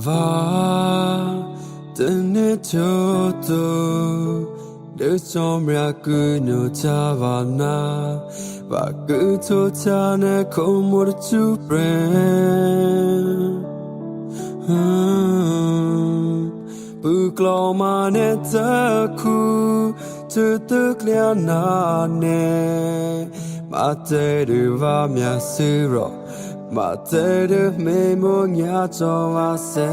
Va tene choto de sombra que no chavana va que to chane como tu friend Bukloma ne taku tutuklia na ne mate du va mia siro mate du me mo nya cho va se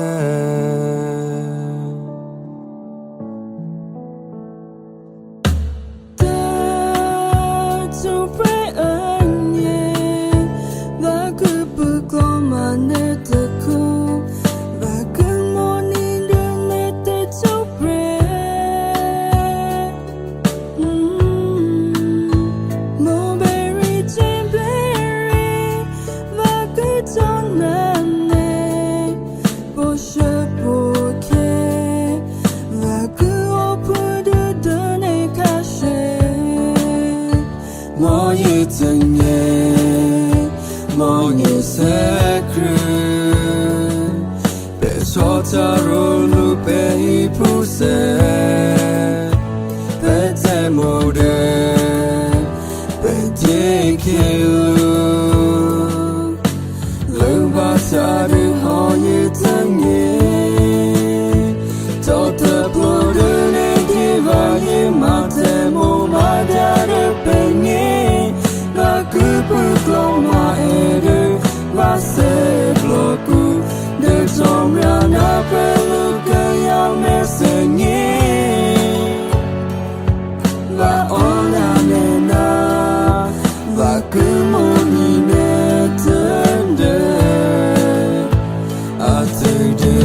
Mongi sacred, Pesotaro lupe puse, Pete mode, Pete kilu, Lubatari hoye tangi, Tota blood and diva ye mate mo madare pengi, La kupu kloma ere, Va se bloku, De sombra na peluca ya me segni, Va ona nena, Va kumoni ne tende, Atede.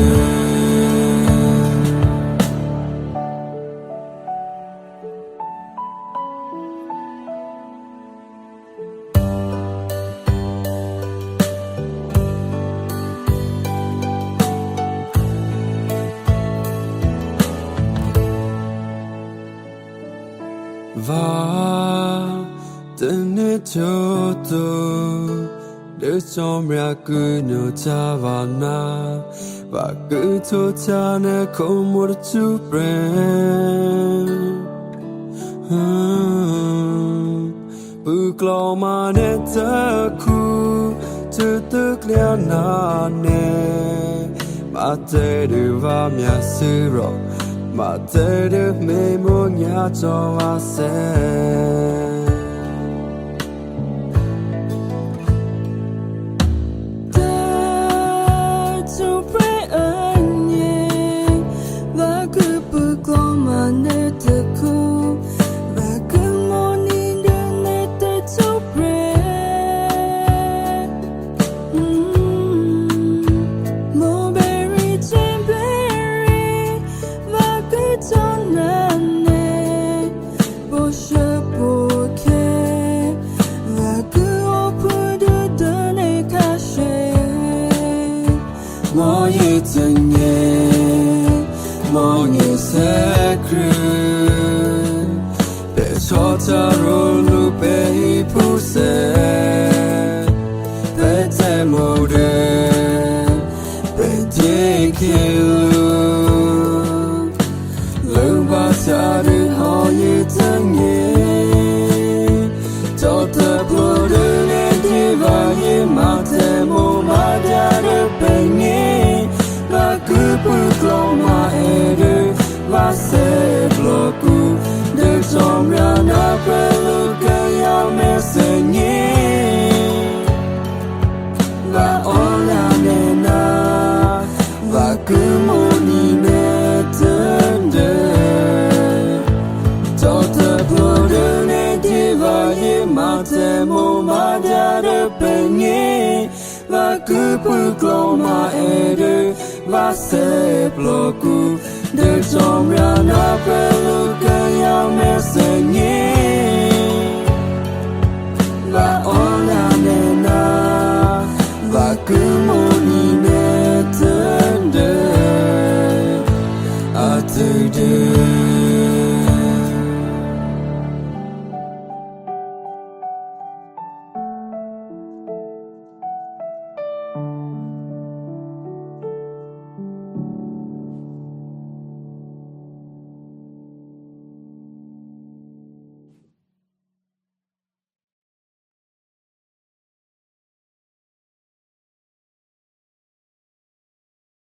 Va tene choto de sombra que no chavana va que to chane como tu friend Bukloma ne taku tutuklia na ne mate du va mia siro Mate de me mo nya cho va se Mongi sacred, Pesotaro lupe puse, Pete mode, Pete kilu, Lubatari hoye tangi, Tota blood and diva ye mate mo madare pengi, La kupu kloma ere, Va se bloku, De sombra na peluca ya me segni, Va ona nena, Va kumoni ne tende, Tota blood ne diva ye mate mo madare pengi, Va kupu kloma ere, Va se bloku, De sombra na peluca ya me segni, Va ona nena, Va kumoni ne tende, Atede.